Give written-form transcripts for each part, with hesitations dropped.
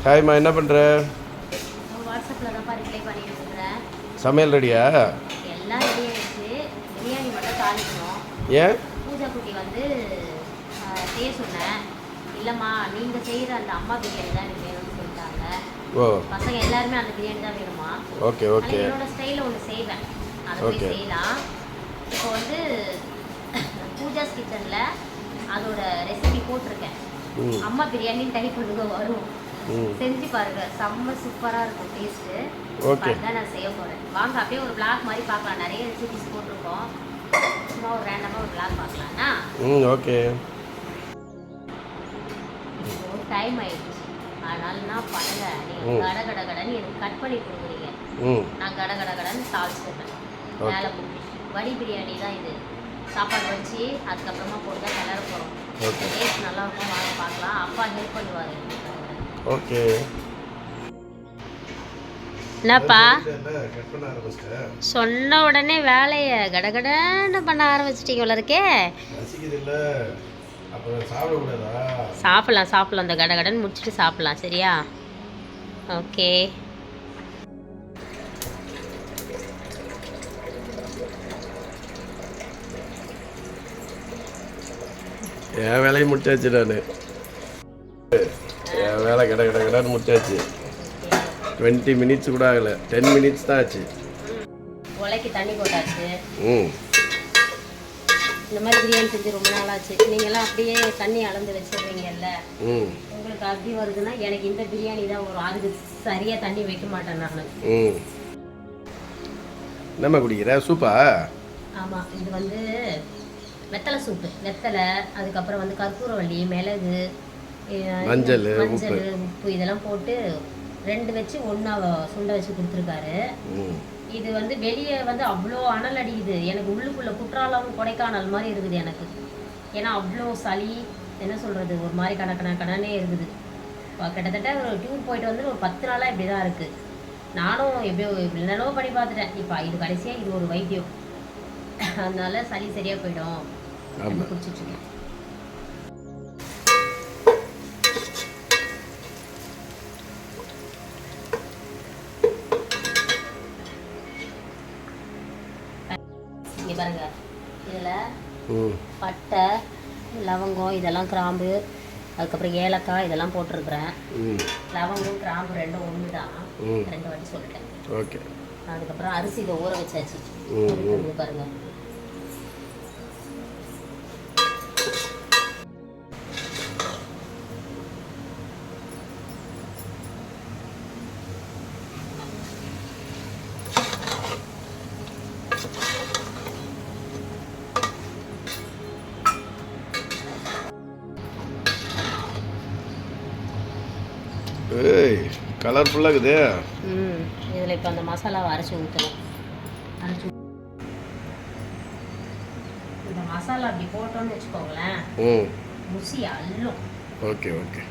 ஹாய்மா, என்ன பண்ணுற? வாட்ஸ்அப்பில் தான் ரிப்ளை பண்ணிட்டு இருக்கிறேன். சமையல் ரெடியா? எல்லாம் ரெடி ஆகிடுச்சு. பிரியாணி மட்டும் தாளிக்கணும். ஏன் பூஜா குட்டி வந்து செய்ய சொன்னேன். இல்லைம்மா நீங்கள் செய்கிற அந்த அம்மா பிரியாணி தான் எனக்கு வேணும்னு சொல்லிட்டாங்க. ஓ, பசங்க எல்லாருமே அந்த பிரியாணி தான் வேணுமா. Okay okay. என்னோட ஸ்டைலில் ஒன்று செய்வேன், அதை போய் செய்யலாம். இப்போ வந்து பூஜாஸ் கிச்சனில் அதோட ரெசிபி போட்டிருக்கேன். அம்மா பிரியாணின்னு டைப் பண்ணுங்க வரும், செஞ்சு பாருங்க. செம்ம சூப்பராக இருக்கும் டேஸ்ட்டு. ஓகே, அதுதான் நான் செய்ய போகிறேன். வாங்க அப்படியே ஒரு விளாக் மாதிரி பார்க்கலாம். நிறைய ரெசிபிஸ் போட்டிருக்கோம். சும்மா ஒரு ரேண்டமாக ஒரு விளாக் பார்க்கலாம்னா. ஓகே. டைம் ஆயிடுச்சு, அதனால நான் பண்ணல. நீங்கள் கட கட கடன்னு எனக்கு கட் பண்ணி கொடுக்குறீங்க. நான் கட கட கடன்னு தாளிச்சுருப்பேன். வேலை முடிஞ்சிச்சு. வடி பிரியாணி தான் இது. சாப்பாடு வச்சு அதுக்கப்புறமா போட்டு தான் கிளற போகிறோம். டேஸ்ட் நல்லா இருக்கும், வாங்க பார்க்கலாம். அப்பா ஹெல்ப் பண்ணுவார். ஓகே. என்னப்பா சொன்ன உடனே வேலையை கடகடன்னு பண்ண ஆரம்பிச்சிட்டீங்களா இருக்கே? சாப்பிடலாம் சாப்பிடலாம், அந்த கடகடன்னு முடிச்சுட்டு சாப்பிடலாம். சரியா? ஓகே. என் வேலையை முடிச்சாச்சு. நான் என் வேலை கட கட கடான்னு முடிச்சாச்சு. 20 மினிட்ஸ் கூட ஆகலை, 10 மினிட்ஸ் தான் ஆச்சு. உலைக்கு தண்ணி போட்டாச்சு. இந்த மாதிரி பிரியாணி செஞ்சு ரொம்ப நாள் ஆச்சு. நீங்களாம் அப்படியே தண்ணி அளந்து வச்சிடுறீங்கல்ல, உங்களுக்கு அப்படி வருதுன்னா எனக்கு இந்த பிரியாணி தான் வரும். அதுக்கு சரியாக தண்ணி வைக்க மாட்டேன் நான். நம்ம குடிக்கிற சூப்பா? ஆமாம், இது வந்து வெத்தலை சூப்பு. வெத்தலை, அதுக்கப்புறம் வந்து கற்பூரவள்ளி, மிளகு, மஞ்சள், உப்பு இதெல்லாம் போட்டு 2 வச்சு ஒன்றா சுண்ட வச்சு கொடுத்துருக்காரு. இது வந்து வெளியே வந்து அவ்வளோ அனல் அடிக்குது. எனக்கு உள்ளுக்குள்ளே குற்றாலம் கொடைக்கானல் மாதிரி இருக்குது எனக்கு. ஏன்னா அவ்வளோ சளி, என்ன சொல்கிறது, ஒரு மாதிரி கணக்கணே இருக்குது. கிட்டத்தட்ட ஒரு டூர் போயிட்டு வந்து ஒரு 10 நாளாக இப்படி தான் இருக்குது. நானும் எப்படியோ என்னென்னவோ பண்ணி பார்த்துட்டேன். இப்போ இது கடைசியாக இது ஒரு வைத்தியம். அதனால சளி சரியாக போயிடும். குடிச்சிட்ருக்கேன். இங்கே பாருங்க, இதில் பட்டை, லவங்கம், இதெல்லாம் கிராம்பு, அதுக்கப்புறம் ஏலக்காய் இதெல்லாம் போட்டிருக்கிறேன். லவங்கம் கிராம்பு ரெண்டும் ஒன்று தான், 2 வாட்டி சொல்லிட்டேன். ஓகே. அதுக்கப்புறம் அரிசி இதை ஊற வச்சாச்சு. பாருங்க, கலர்ஃபுல்லாக இருக்குது. இதில் இப்போ அந்த மசாலாவை அரைச்சி ஊற்றணும். இந்த மசாலா அப்படி போட்டோன்னு வச்சுக்கோங்களேன், ருசி அள்ளும். Okay okay.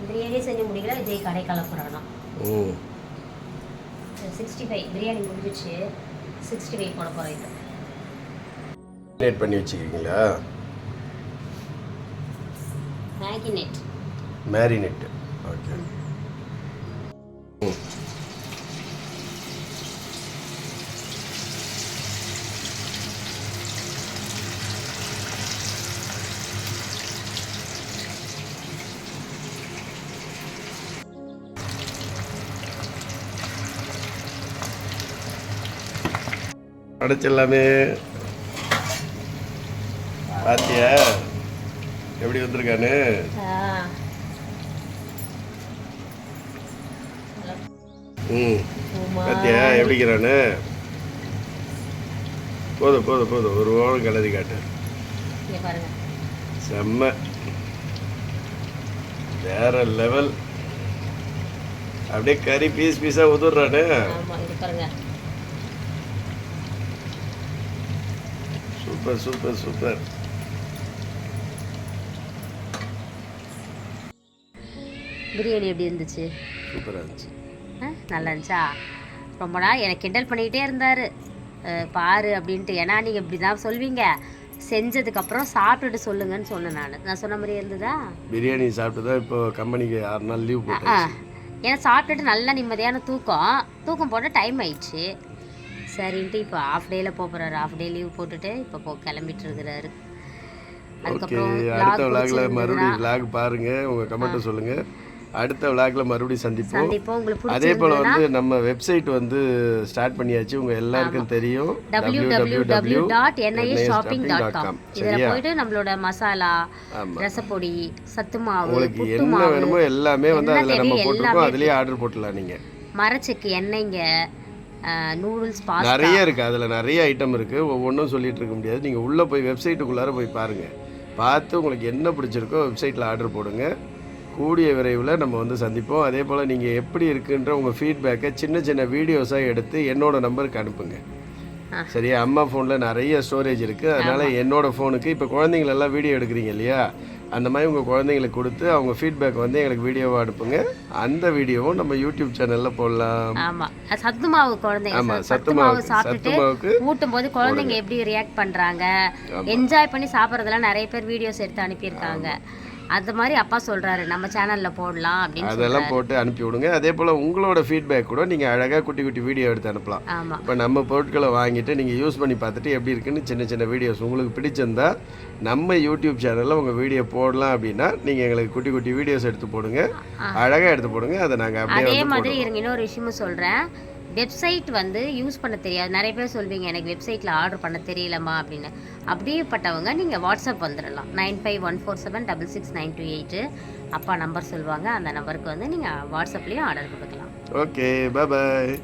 பிரியாணி செஞ்சு முடிக்கல, விஜய் கடை கலப்புறானா. 65 பிரியாணி முடிஞ்சிச்சு. 65 போட போகிறேன். இது மேரினேட் பண்ணி வச்சுக்கிறீங்களா? மேரினேட். ஓகே. அடைச்செல்லாமே பாத்தியா எப்படி வந்திருக்கானு? பாத்தியா எப்படிக்கிறானு? போதும் போதும் போதும், ஒரு ஓரம் கலரி காட்டு. செம்ம, வேற லெவல். அப்படியே கறி பீஸ் பீஸா உதுறானு. Super super super. பிரியாணி எப்படி இருந்துச்சு? சூப்பராக இருந்துச்சு. நல்லா இருந்துச்சா? ரொம்ப நாள் எனக்கு கிண்டல் பண்ணிக்கிட்டே இருந்தார் பாரு அப்படின்ட்டு. ஏன்னா நீங்கள் இப்படி தான் சொல்வீங்க, செஞ்சதுக்கப்புறம் சாப்பிட்டுட்டு சொல்லுங்கன்னு சொன்னேன். நான் சொன்ன மாதிரி இருந்ததா? பிரியாணி சாப்பிட்டு தான் இப்போ கம்பெனிக்கு 6 நாள் லீவ் போட்டேன். ஏன்னா சாப்பிட்டுட்டு நல்ல நிம்மதியான தூக்கம் போட்ட டைம் ஆயிடுச்சு. சரின்ட்டு இப்போ ஆஃப் டேயில் போகிறாரு. ஆஃப் டே லீவ் போட்டுட்டு இப்போ கிளம்பிட்டு இருக்கிறாரு. ஓகே, அடுத்த விளாக்ல மறுபடியும் விளாக் பாருங்க, உங்க கமெண்ட் சொல்லுங்க. அடுத்த விளாக்ல மறுபடியும் சந்திப்போம். அதே போல வந்து நம்ம வெப்சைட் வந்து ஸ்டார்ட் பண்ணியாச்சு, உங்க எல்லாருக்கும் தெரியும், www.nishopping.com. இதுல போயிட்டு நம்மளோட மசாலா, ரசப்பொடி, சத்து மாவு, உங்களுக்கு என்ன வேணுமோ எல்லாமே வந்து அதுல நம்ம போட்டுருக்கோம். அதுலயே ஆர்டர் போட்டுலாம். நீங்க மரச்செக்கு எண்ணெய்ங்க, நூடுல்ஸ், பாஸ்தா நிறைய இருக்கு. அதுல நிறைய ஐட்டம் இருக்கு. ஒவ்வொன்றும் சொல்லிட்டு இருக்க முடியாது. நீங்க உள்ள போய் வெப்சைட்டுக்குள்ளார போய் பாருங்க. பார்த்து உங்களுக்கு என்ன பிடிச்சிருக்கோ வெப்சைட்ல ஆர்டர் போடுங்க. கூடிய விரைவில் நம்ம வந்து சந்திப்போம். அதே போல் நீங்கள் எப்படி இருக்குன்ற உங்கள் ஃபீட்பேக்கை சின்ன சின்ன வீடியோஸாக எடுத்து என்னோடய நம்பருக்கு அனுப்புங்க. சரியா? அம்மா ஃபோனில் நிறைய ஸ்டோரேஜ் இருக்குது. அதனால் என்னோடய ஃபோனுக்கு இப்போ குழந்தைங்களெல்லாம் வீடியோ எடுக்கிறீங்க இல்லையா, அந்த மாதிரி உங்கள் குழந்தைங்களுக்கு கொடுத்து அவங்க ஃபீட்பேக் வந்து எங்களுக்கு வீடியோவை அனுப்புங்க. அந்த வீடியோவும் நம்ம யூடியூப் சேனலில் போடலாம். ஆமாம், சத்து மாவு குழந்தைங்க. ஆமாம், சத்து மாவுக்கு ஊட்டும் போது குழந்தைங்க எப்படி ரியாக்ட் பண்ணுறாங்க, என்ஜாய் பண்ணி சாப்பிட்றதெல்லாம் நிறைய பேர் வீடியோஸ் எடுத்து அனுப்பியிருக்காங்க. அது மாதிரி அப்பா சொல்கிறாரு நம்ம சேனலில் போடலாம் அப்படின்னு. அதெல்லாம் போட்டு அனுப்பி விடுங்க. அதே போல் உங்களோட ஃபீட்பேக் கூட நீங்கள் அழகாக குட்டி குட்டி வீடியோ எடுத்து அனுப்பலாம். ஆமாம், இப்போ நம்ம பொருட்களை வாங்கிட்டு நீங்கள் யூஸ் பண்ணி பார்த்துட்டு எப்படி இருக்குன்னு சின்ன சின்ன வீடியோஸ் உங்களுக்கு பிடிச்சிருந்தா நம்ம யூடியூப் சேனலில் உங்கள் வீடியோ போடலாம். அப்படின்னா நீங்கள் எங்களுக்கு குட்டி குட்டி வீடியோஸ் எடுத்து போடுங்க, அழகாக எடுத்து போடுங்க. அதை நாங்கள் அப்படியே அதே மாதிரி இருங்க. இன்னொரு விஷயமும் சொல்கிறேன். வெப்சைட் வந்து யூஸ் பண்ண தெரியாது. நிறைய பேர் சொல்வீங்க எனக்கு வெப்சைட்டில் ஆர்டர் பண்ண தெரியலம்மா அப்படின்னு. அப்படியேப்பட்டவங்க நீங்கள் வாட்ஸ்அப் வந்துடலாம். 9514766928 அப்பா நம்பர் சொல்லுவாங்க. அந்த நம்பருக்கு வந்து நீங்கள் வாட்ஸ்அப்லேயும் ஆர்டர் கொடுக்கலாம். ஓகே, பாய்.